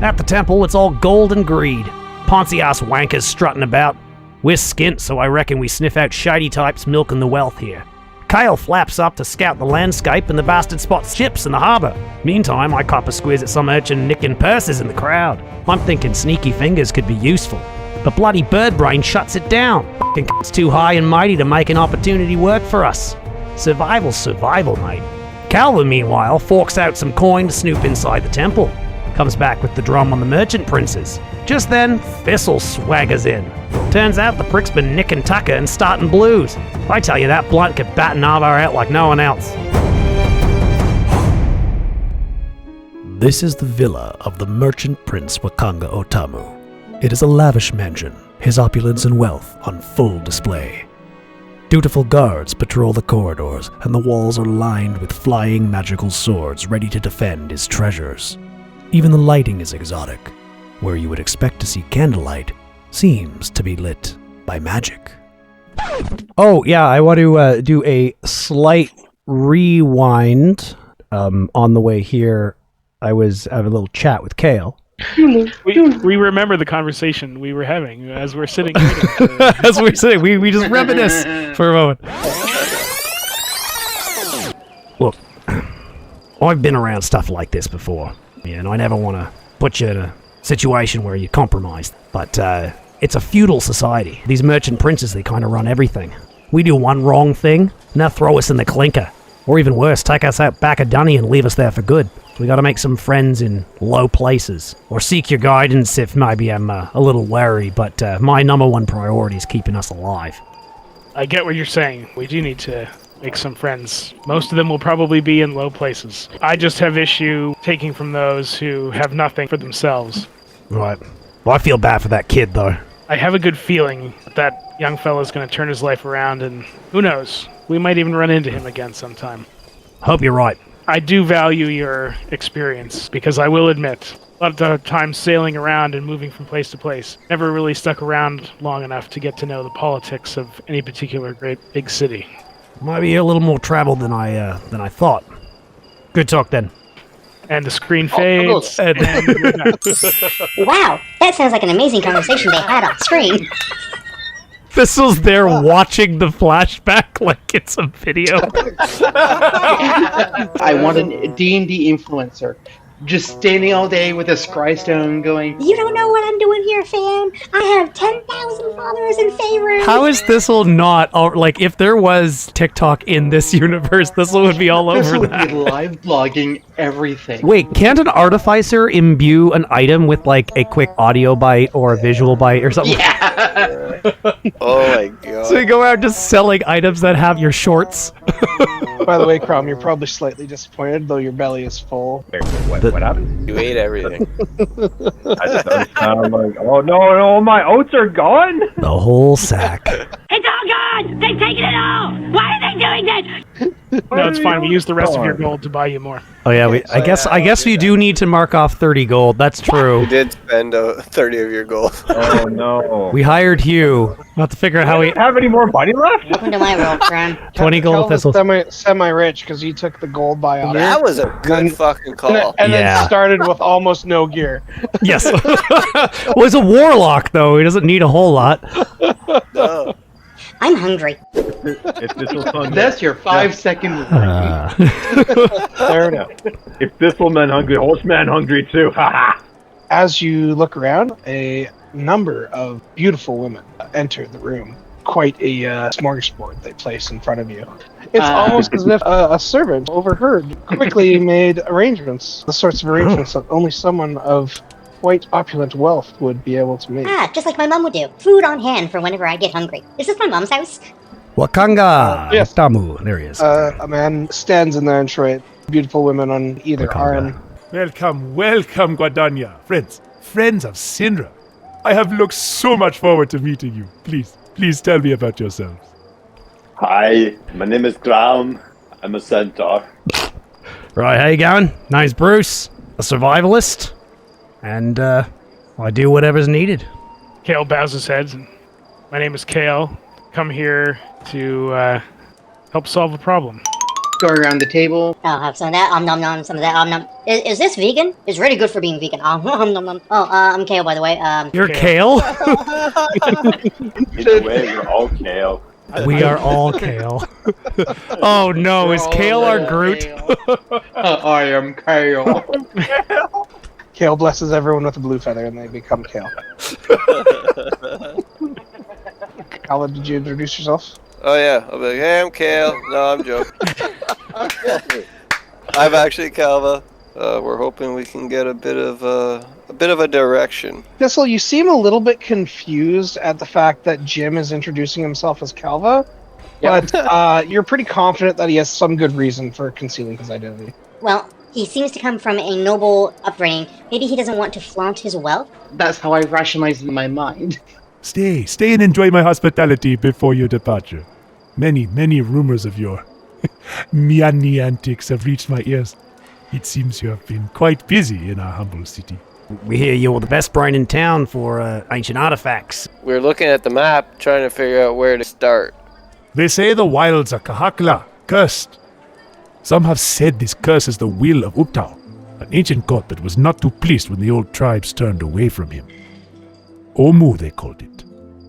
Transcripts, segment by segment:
At the temple, it's all gold and greed. Poncy-ass wankers strutting about. We're skint, so I reckon we sniff out shady types milking the wealth here. Kale flaps up to scout the landscape, and the bastard spots ships in the harbour. Meantime, I cop a squeeze at some urchin nicking purses in the crowd. I'm thinking sneaky fingers could be useful. But bloody bird brain shuts it down. F***ing c***'s too high and mighty to make an opportunity work for us. Survival's survival, mate. Calva, meanwhile, forks out some coin to snoop inside the temple. Comes back with the drum on the merchant princes. Just then, Thistle swaggers in. Turns out the prick's been nicking tucker and starting blues. I tell you, that blunt could bat an Arvar out like no one else. This is the villa of the merchant prince Wakanga Otamu. It is a lavish mansion, his opulence and wealth on full display. Dutiful guards patrol the corridors, and the walls are lined with flying magical swords ready to defend his treasures. Even the lighting is exotic. Where you would expect to see candlelight seems to be lit by magic. Oh, yeah, I want to do a slight rewind. On the way here, I was having a little chat with Kale. We remember the conversation we were having as we're sitting here. As we're sitting, we just reminisce for a moment. Look, I've been around stuff like this before, and I never want to put you in a situation where you're compromised. But it's a feudal society. These merchant princes, they kind of run everything. We do one wrong thing, and they'll throw us in the clinker. Or even worse, take us out back of Dunny and leave us there for good. We gotta make some friends in low places. Or seek your guidance if maybe I'm a little wary, but my number one priority is keeping us alive. I get what you're saying. We do need to make some friends. Most of them will probably be in low places. I just have issue taking from those who have nothing for themselves. Right. Well, I feel bad for that kid, though. I have a good feeling that young fella's going to turn his life around, and who knows, we might even run into him again sometime. Hope you're right. I do value your experience, because I will admit, a lot of the time sailing around and moving from place to place, never really stuck around long enough to get to know the politics of any particular great big city. Might be a little more traveled than I thought. Good talk, then. And the screen fades. And Wow, that sounds like an amazing conversation they had on screen. Thistle's there watching the flashback like it's a video. I want a D&D influencer. Just standing all day with a scry stone going, You don't know what I'm doing here, fam. I have 10,000 followers and favorites. How is Thistle not, like, if there was TikTok in this universe, Thistle would be all this over would that. be live blogging everything. Wait, can't an artificer imbue an item with, like, a quick audio bite or a visual bite or something? Yeah! Oh my god. So you go out just selling items that have your shorts? By the way, Crom, you're probably slightly disappointed, though your belly is full. What happened? You ate everything. I just I'm like, oh no, my oats are gone. The whole sack. It's all gone! They've taken it all! Why are they doing this? no, it's fine. We use the rest of your gold to buy you more. Oh yeah, I guess we do need to mark off 30 gold. That's true. You did spend 30 of your gold. Oh no. We hired Hugh. We'll have to figure out how we have any more money left. Welcome to my world, Crom. 20 gold Thistle. Semi-rich because he took the gold buy out. That was a good fucking call. And then started with almost no gear. Yes. Well, he's a warlock though. He doesn't need a whole lot. No. I'm hungry. If this was fun, That's your 5-second Fair enough. If this will man hungry, horseman hungry too. Haha. As you look around, a number of beautiful women enter the room. Quite a smorgasbord they place in front of you. It's almost as if a servant overheard quickly made arrangements, the sorts of arrangements that only someone of quite opulent wealth would be able to make. Ah, just like my mom would do. Food on hand for whenever I get hungry. Is this my mom's house? Wakanga. Yes. Tamu. There he is. A man stands in the entryway. Beautiful women on either arm. Welcome, Guadagna. Friends of Syndra. I have looked so much forward to meeting you. Please tell me about yourselves. Hi, my name is Crom. I'm a Centaur. Right, how you going? Name's Bruce, a survivalist, and I do whatever's needed. Kale bows his head. My name is Kale. Come here to help solve a problem. Go around the table. I'll have some of that. Nom nom, some of that. Nom. Is this vegan? It's really good for being vegan. Nom nom. Oh, I'm Kale, by the way. You're Kale? Either way, we're all Kale. We are all Kale. Oh no, is Kale our Groot? I am Kale. Kale blesses everyone with a blue feather and they become Kale. Calva, did you introduce yourself? Oh yeah, I'll be like, hey, I'm Kale. No, I'm joking. I'm actually Calva. We're hoping we can get a bit of a direction. Thistle, you seem a little bit confused at the fact that Jim is introducing himself as Calva, but you're pretty confident that he has some good reason for concealing his identity. Well, he seems to come from a noble upbringing. Maybe he doesn't want to flaunt his wealth? That's how I rationalize it in my mind. Stay and enjoy my hospitality before your departure. Many rumors of your Miani antics have reached my ears. It seems you have been quite busy in our humble city. We hear you're the best brain in town for ancient artifacts. We're looking at the map, trying to figure out where to start. They say the wilds are Kahakla, cursed. Some have said this curse is the will of Uptau, an ancient god that was not too pleased when the old tribes turned away from him. Omu, they called it.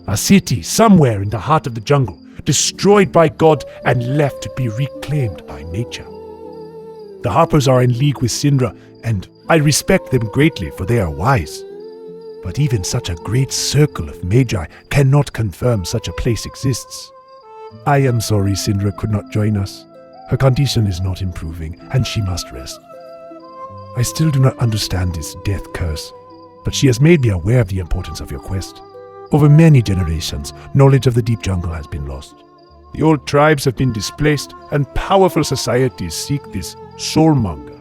A city somewhere in the heart of the jungle, destroyed by God and left to be reclaimed by nature. The Harpers are in league with Syndra, and I respect them greatly, for they are wise. But even such a great circle of magi cannot confirm such a place exists. I am sorry Syndra could not join us. Her condition is not improving, and she must rest. I still do not understand this death curse, but she has made me aware of the importance of your quest. Over many generations, knowledge of the deep jungle has been lost. The old tribes have been displaced, and powerful societies seek this soulmonger.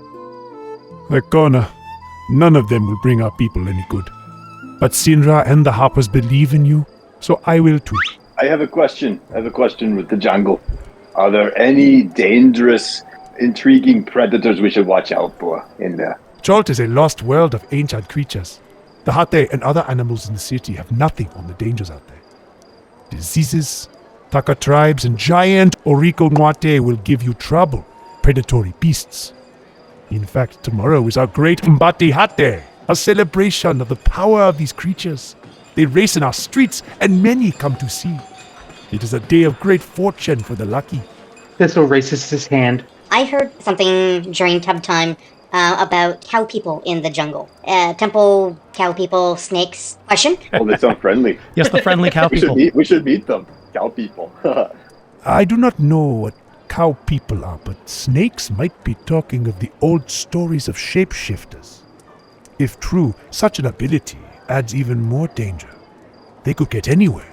Icona, none of them will bring our people any good. But Syndra and the Harpers believe in you, so I will too. I have a question. With the jungle. Are there any dangerous, intriguing predators we should watch out for in there? Jolt is a lost world of ancient creatures. The Hate and other animals in the city have nothing on the dangers out there. Diseases, Taka tribes, and giant Oriko Nwate will give you trouble. Predatory beasts. In fact, tomorrow is our great Mbati Hate, a celebration of the power of these creatures. They race in our streets, and many come to see. It is a day of great fortune for the lucky. Thistle raises his hand. I heard something during tub time about cow people in the jungle. Temple cow people, snakes. Question? Oh, they sound friendly. Yes, the friendly cow people. We should meet them. Cow people. I do not know what cow people are, but snakes might be talking of the old stories of shapeshifters. If true, such an ability adds even more danger. They could get anywhere.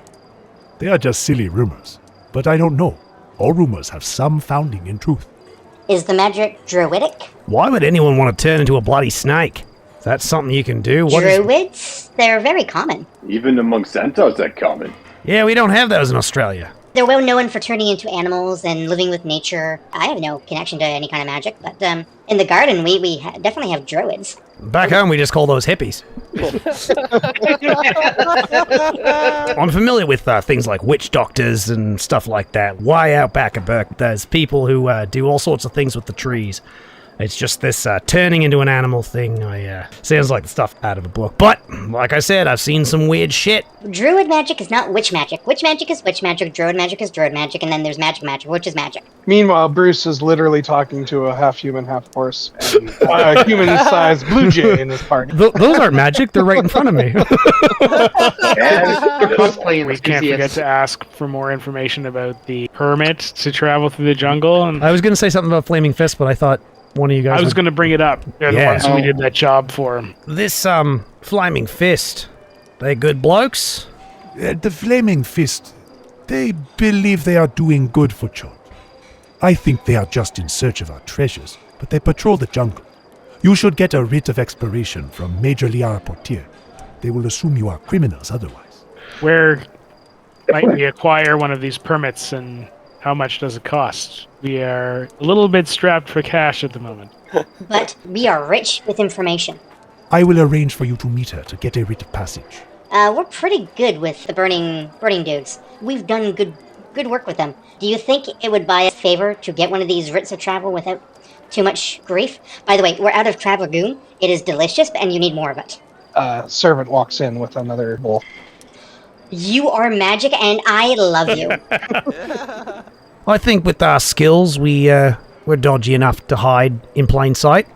They are just silly rumors, but I don't know. All rumors have some founding in truth. Is the magic druidic? Why would anyone want to turn into a bloody snake? Is that something you can do? Druids? They're very common. Even among centaurs, they're common. Yeah, we don't have those in Australia. They're well known for turning into animals and living with nature. I have no connection to any kind of magic, but in the garden we definitely have druids. Back home we just call those hippies. I'm familiar with things like witch doctors and stuff like that. Why out back at Burke, there's people who do all sorts of things with the trees. It's just this turning into an animal thing. Sounds like the stuff out of a book. But, like I said, I've seen some weird shit. Druid magic is not witch magic. Witch magic is witch magic, druid magic is druid magic, and then there's magic, which is magic. Meanwhile, Bruce is literally talking to a half-human, half-horse, and a human-sized blue jay in his party. Those aren't magic, they're right in front of me. We can't forget to ask for more information about the permit to travel through the jungle. And I was going to say something about Flaming Fist, but I thought one of you guys I was going to bring it up. They're the ones we did that job for. This, Flaming Fist, they good blokes? The Flaming Fist, they believe they are doing good for Chod. I think they are just in search of our treasures, but they patrol the jungle. You should get a writ of expiration from Major Liara Portier. They will assume you are criminals otherwise. Where might we acquire one of these permits, and how much does it cost? We are a little bit strapped for cash at the moment. But we are rich with information. I will arrange for you to meet her to get a writ of passage. We're pretty good with the burning dudes. We've done good good work with them. Do you think it would buy us a favor to get one of these writs of travel without too much grief? By the way, we're out of Traveler Goon. It is delicious, and you need more of it. Servant walks in with another bowl. You are magic, and I love you. I think with our skills, we're dodgy enough to hide in plain sight.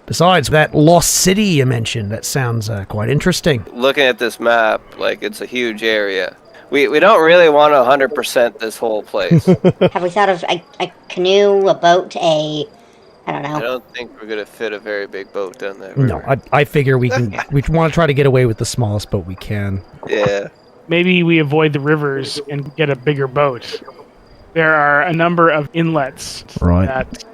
Besides, that lost city you mentioned, that sounds quite interesting. Looking at this map, like, it's a huge area. We don't really want to 100% this whole place. Have we thought of a canoe, a boat, I don't know. I don't think we're going to fit a very big boat down there. No, I figure we want to try to get away with the smallest boat we can. Yeah. Maybe we avoid the rivers and get a bigger boat. There are a number of inlets that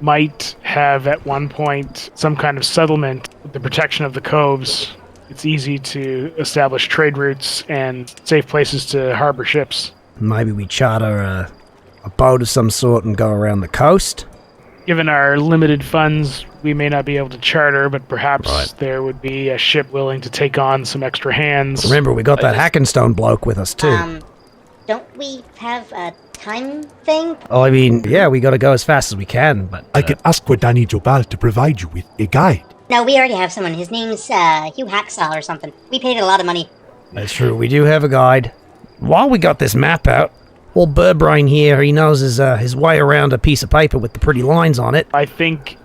might have at one point some kind of settlement with the protection of the coves. It's easy to establish trade routes and safe places to harbor ships. Maybe we charter a boat of some sort and go around the coast. Given our limited funds, we may not be able to charter, but perhaps there would be a ship willing to take on some extra hands. Remember, we got that Hackenstone bloke with us too. Don't we have a time thing? Oh, I mean, yeah, we got to go as fast as we can, but... I can ask for Danny Jobal to provide you with a guide. No, we already have someone. His name's Hugh Hacksaw or something. We paid a lot of money. That's true, we do have a guide. While we got this map out, old Birdbrain here, he knows his way around a piece of paper with the pretty lines on it. I think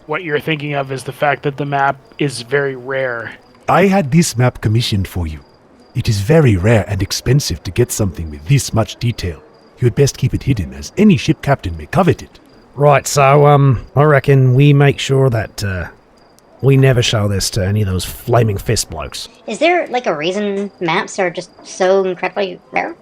what you're thinking of is the fact that the map is very rare. I had this map commissioned for you. It is very rare and expensive to get something with this much detail. You had best keep it hidden, as any ship captain may covet it. Right, so, I reckon we make sure that, we never show this to any of those flaming fist blokes. Is there, like, a reason maps are just so incredibly rare?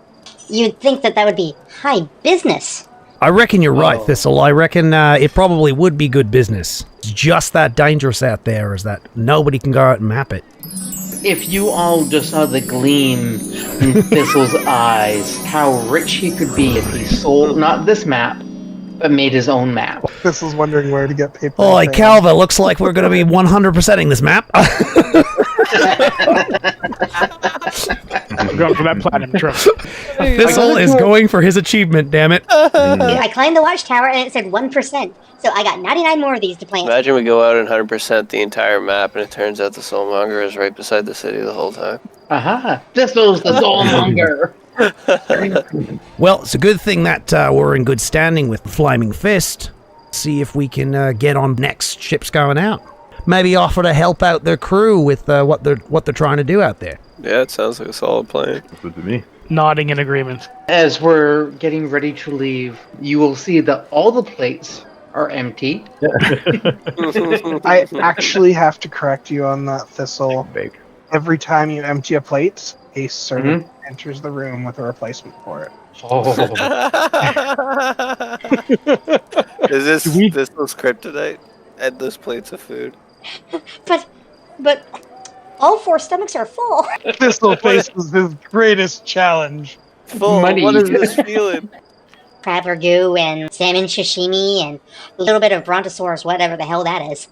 You'd think that would be high business. I reckon you're right, Thistle. I reckon it probably would be good business. It's just that dangerous out there, is that nobody can go out and map it. If you all just saw the gleam in Thistle's eyes, how rich he could be if he sold not this map, but made his own map. Thistle's wondering where to get paper. Oi, Calva, looks like we're going to be 100%ing this map. We're going for that platinum trophy. Thistle is going for his achievement, damn it. I climbed the watchtower and it said 1%. So I got 99 more of these to plant. Imagine we go out and 100% the entire map, and it turns out the Soulmonger is right beside the city the whole time. Aha! Thistle's the Soulmonger! Well, it's a good thing that we're in good standing with Flaming Fist. See if we can get on next ships going out. Maybe offer to help out their crew with what they're trying to do out there. Yeah, it sounds like a solid plan. Good to me. Nodding in agreement. As we're getting ready to leave, you will see that all the plates are empty. I actually have to correct you on that, Thistle. Every time you empty a plate, a servant enters the room with a replacement for it. Is this kryptonite? And those plates of food. But all four stomachs are full. Thistle faces his greatest challenge. Full. Money. What is this feeling? Crab ragu and salmon sashimi and a little bit of brontosaurus, whatever the hell that is.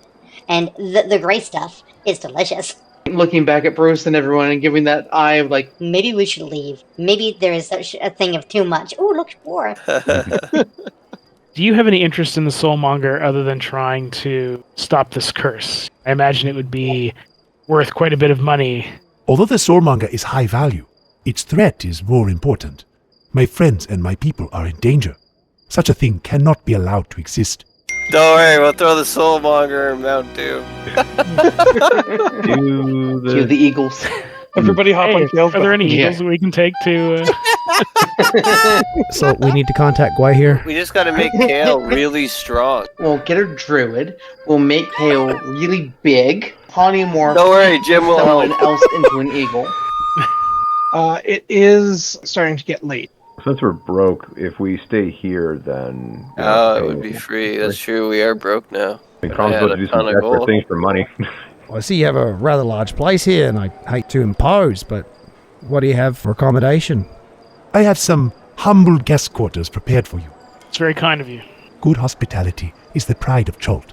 And the gray stuff is delicious. Looking back at Bruce and everyone and giving that eye of like, maybe we should leave. Maybe there is such a thing of too much. Ooh, look, more. Do you have any interest in the Soulmonger other than trying to stop this curse? I imagine it would be worth quite a bit of money. Although the Soulmonger is high value, its threat is more important. My friends and my people are in danger. Such a thing cannot be allowed to exist. Don't worry, we'll throw the Soulmonger in Mount Doom. to the Eagles. Everybody hop on Kale's Are there any Yeah. eagles we can take to... So we need to contact Gwai here. We just gotta make Kale really strong. We'll get a druid. We'll make Kale really big. Polymorph Don't worry, Jim will someone help. else into an eagle. It is starting to get late. Since we're broke, if we stay here, then... Oh, it would be free. That's true, we are broke now. Crom's supposed to do some desperate things for money. Well, I see you have a rather large place here, and I hate to impose, but what do you have for accommodation? I have some humble guest quarters prepared for you. It's very kind of you. Good hospitality is the pride of Cholt.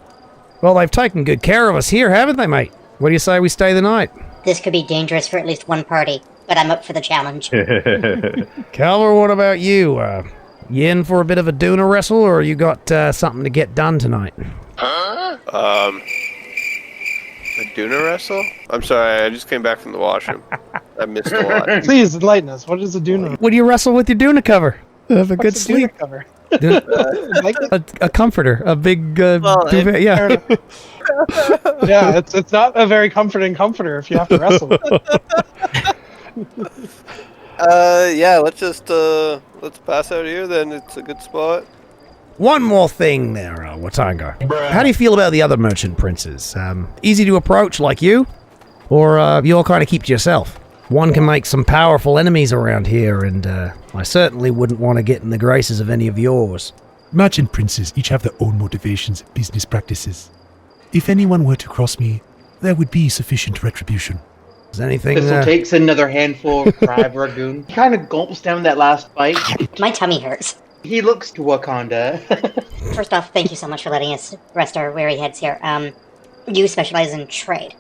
Well, they've taken good care of us here, haven't they, mate? What do you say we stay the night? This could be dangerous for at least one party. but I'm up for the challenge. Calva, what about you? You in for a bit of a Duna wrestle, or you got something to get done tonight? A Duna wrestle? I'm sorry, I just came back from the washroom. I missed a lot. Please enlighten us. What is a Duna? What do you wrestle with your Duna cover? Have a good What's a sleep. Duna cover? A comforter, a big duvet, yeah. Yeah, it's not a very comforting comforter if you have to wrestle. Yeah, let's pass out here then. It's a good spot. One more thing there, Watanga. How do you feel about the other merchant princes? Easy to approach like you? Or you all kind of keep to yourself? One can make some powerful enemies around here, and I certainly wouldn't want to get in the graces of any of yours. Merchant princes each have their own motivations and business practices. If anyone were to cross me, there would be sufficient retribution. Is anything... Thistle takes another handful of crab ragoon. He kind of gulps down that last bite. My tummy hurts. He looks to Wakanda. First off, thank you so much for letting us rest our weary heads here. You specialize in trade.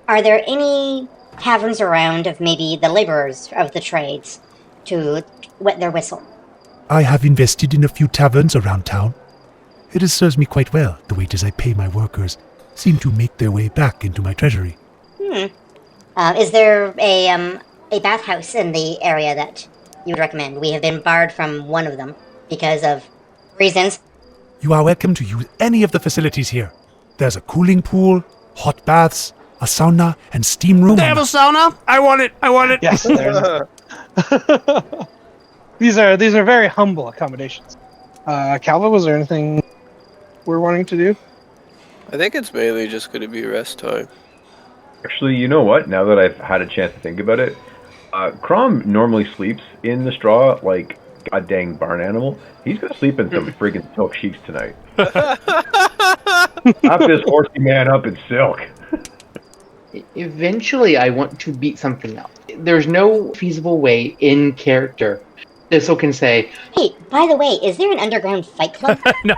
Are there any taverns around of maybe the laborers of the trades to wet their whistle? I have invested in a few taverns around town. It has served me quite well. The wages I pay my workers seem to make their way back into my treasury. Is there a bathhouse in the area that you would recommend? We have been barred from one of them because of reasons. You are welcome to use any of the facilities here. There's a cooling pool, hot baths, a sauna, and steam room. They have a sauna? I want it. Yes, there's These are very humble accommodations. Calva, was there anything we're wanting to do? I think it's mainly just going to be rest time. Actually, you know what? Now that I've had a chance to think about it, Crom normally sleeps in the straw like a dang barn animal. He's going to sleep in some friggin' silk sheets tonight. Wrap this horsey man up in silk. Eventually, I want to beat something up. There's no feasible way in character Thistle can say, Hey, by the way, is there an underground fight club? No.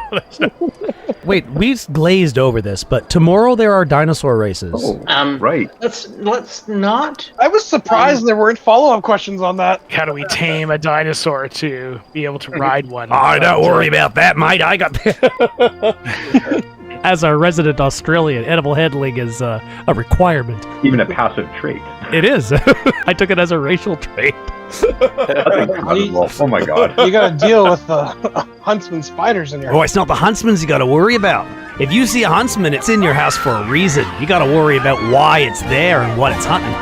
Wait, we glazed over this, but tomorrow there are dinosaur races. Oh, right. Let's not. I was surprised there weren't follow-up questions on that. How do we tame a dinosaur to be able to ride one? Oh, don't worry about that, mate. I got... As a resident Australian, edible handling is a requirement. Even a passive trait. It is. I took it as a racial trait. Oh my god. You gotta deal with the huntsman spiders in your house. Oh, it's not the huntsmans you gotta worry about. If you see a huntsman, it's in your house for a reason. You gotta worry about why it's there and what it's hunting.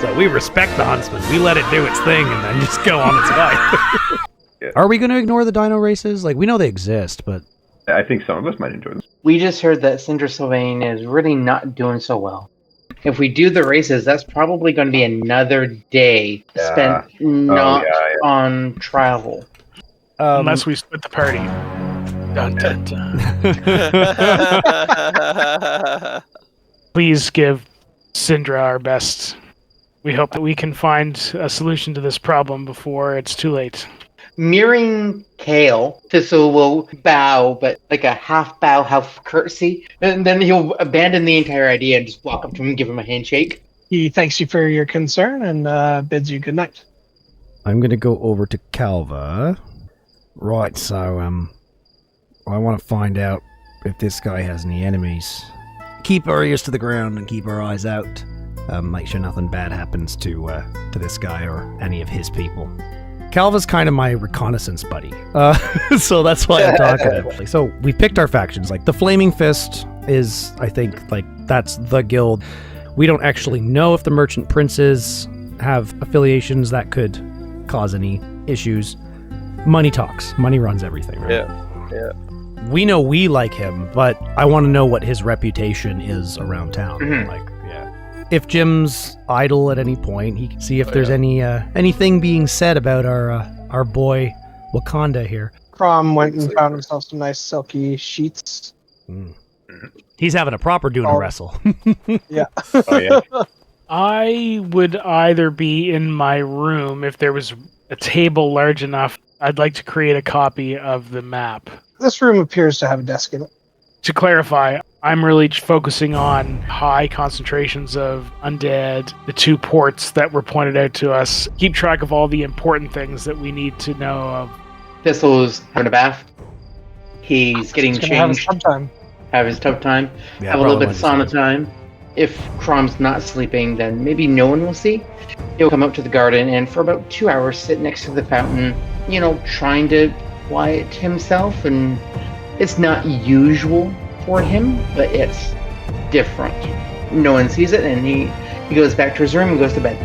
So we respect the huntsman. We let it do its thing and then just go on its way. Yeah. Are we gonna ignore the dino races? Like, we know they exist, but... I think some of us might enjoy them. We just heard that Cinder Sylvain is really not doing so well. If we do the races, that's probably going to be another day spent not on travel. Unless we split the party. Dun, dun, dun. Please give Syndra our best. We hope that we can find a solution to this problem before it's too late. Mirroring Kale, Thistle will bow, but like a half bow, half curtsy, and then he'll abandon the entire idea and just walk up to him and give him a handshake. He thanks you for your concern and bids you good night. I'm gonna go over to Calva. Right, so, I want to find out if this guy has any enemies. Keep our ears to the ground and keep our eyes out. Make sure nothing bad happens to this guy or any of his people. Calva's kind of my reconnaissance buddy, so that's why I'm talking to him. So we picked our factions. Like the Flaming Fist is, I think, like that's the guild. We don't actually know if the Merchant Princes have affiliations that could cause any issues. Money talks. Money runs everything, right? Yeah. We know we like him, but I want to know what his reputation is around town. Mm-hmm. Like, if Jim's idle at any point, he can see if there's anything being said about our boy Wakanda here. Crom went and found himself some nice silky sheets. He's having a proper Duna wrestle. Yeah. Oh, yeah. I would either be in my room if there was a table large enough. I'd like to create a copy of the map. This room appears to have a desk in it. To clarify, I'm really focusing on high concentrations of undead, the 2 ports that were pointed out to us. Keep track of all the important things that we need to know of. Thistle's having a bath. He's getting changed. Have his tub time. Have his tub time. Yeah, have a little bit of probably sauna time. If Crom's not sleeping, then maybe no one will see. He'll come out to the garden and for about 2 hours sit next to the fountain, trying to quiet himself. And it's not usual for him, but it's different. No one sees it, and he goes back to his room and goes to bed.